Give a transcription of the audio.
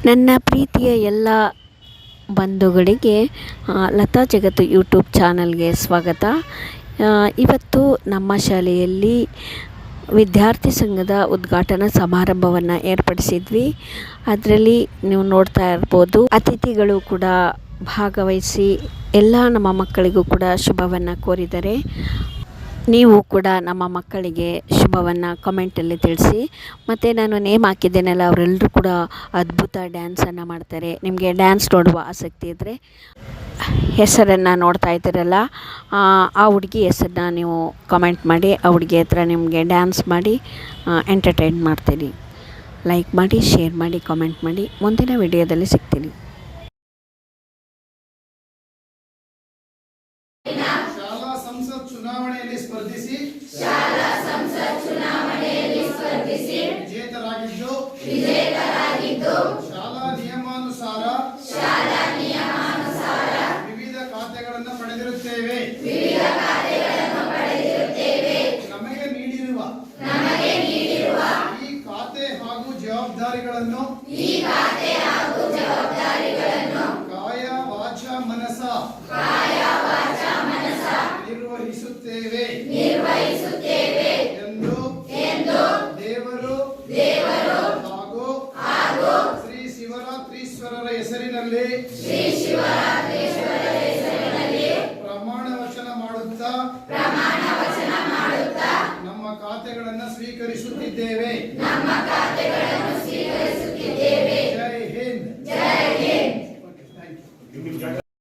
ನನ್ನ ಪ್ರೀತಿಯ ಎಲ್ಲ ಬಂಧುಗಳಿಗೆ ಲತಾ ಜಗತ್ತು ಯೂಟ್ಯೂಬ್ ಚಾನಲ್ಗೆ ಸ್ವಾಗತ. ಇವತ್ತು ನಮ್ಮ ಶಾಲೆಯಲ್ಲಿ ವಿದ್ಯಾರ್ಥಿ ಸಂಘದ ಉದ್ಘಾಟನಾ ಸಮಾರಂಭವನ್ನು ಏರ್ಪಡಿಸಿದ್ವಿ. ಅದರಲ್ಲಿ ನೀವು ನೋಡ್ತಾ ಇರ್ಬೋದು, ಅತಿಥಿಗಳು ಕೂಡ ಭಾಗವಹಿಸಿ ಎಲ್ಲ ನಮ್ಮ ಮಕ್ಕಳಿಗೂ ಕೂಡ ಶುಭವನ್ನು ಕೋರಿದ್ದಾರೆ. ನೀವು ಕೂಡ ನಮ್ಮ ಮಕ್ಕಳಿಗೆ ಶುಭವನ್ನು ಕಮೆಂಟಲ್ಲಿ ತಿಳಿಸಿ. ಮತ್ತು ನಾನು ನೇಮ್ ಹಾಕಿದ್ದೇನಲ್ಲ, ಅವರೆಲ್ಲರೂ ಕೂಡ ಅದ್ಭುತ ಡ್ಯಾನ್ಸನ್ನು ಮಾಡ್ತಾರೆ. ನಿಮಗೆ ಡ್ಯಾನ್ಸ್ ನೋಡುವ ಆಸಕ್ತಿ ಇದ್ದರೆ ಹೆಸರನ್ನು ನೋಡ್ತಾ ಇದ್ದೀರಲ್ಲ, ಆ ಹುಡುಗಿ ಹೆಸರನ್ನ ನೀವು ಕಮೆಂಟ್ ಮಾಡಿ. ಆ ಹುಡುಗಿ ಹತ್ರ ನಿಮಗೆ ಡ್ಯಾನ್ಸ್ ಮಾಡಿ ಎಂಟರ್ಟೈನ್ ಮಾಡ್ತೀನಿ. ಲೈಕ್ ಮಾಡಿ, ಶೇರ್ ಮಾಡಿ, ಕಮೆಂಟ್ ಮಾಡಿ. ಮುಂದಿನ ವಿಡಿಯೋದಲ್ಲಿ ಸಿಗ್ತೀನಿ. ಶಾಲಾ ಸಂಸತ್ ಚುನಾವಣೆಯಲ್ಲಿ ಸ್ಪರ್ಧಿಸಿ ವಿಜೇತರಾಗಿದ್ದು ಶಾಲಾ ನಿಯಮಾನುಸಾರ ವಿವಿಧ ಖಾತೆಗಳನ್ನು ಪಡೆದಿರುತ್ತೇವೆ. ನಮಗೆ ನೀಡಿರುವ ಈ ಖಾತೆ ಹಾಗೂ ಜವಾಬ್ದಾರಿಗಳನ್ನು ಕಾಯ ವಾಚ ಮನಸ ನಿರ್ವಹಿಸುತ್ತೇವೆ ಎಂದು ದೇವರು ಹಾಗೂ ಶ್ರೀ ಶಿವರಾತ್ರೀಶ್ವರರ ಹೆಸರಿನಲ್ಲಿ ಪ್ರಮಾಣ ವಚನ ಮಾಡುತ್ತಾ ನಮ್ಮ ಖಾತೆಗಳನ್ನು ಸ್ವೀಕರಿಸುತ್ತಿದ್ದೇವೆ.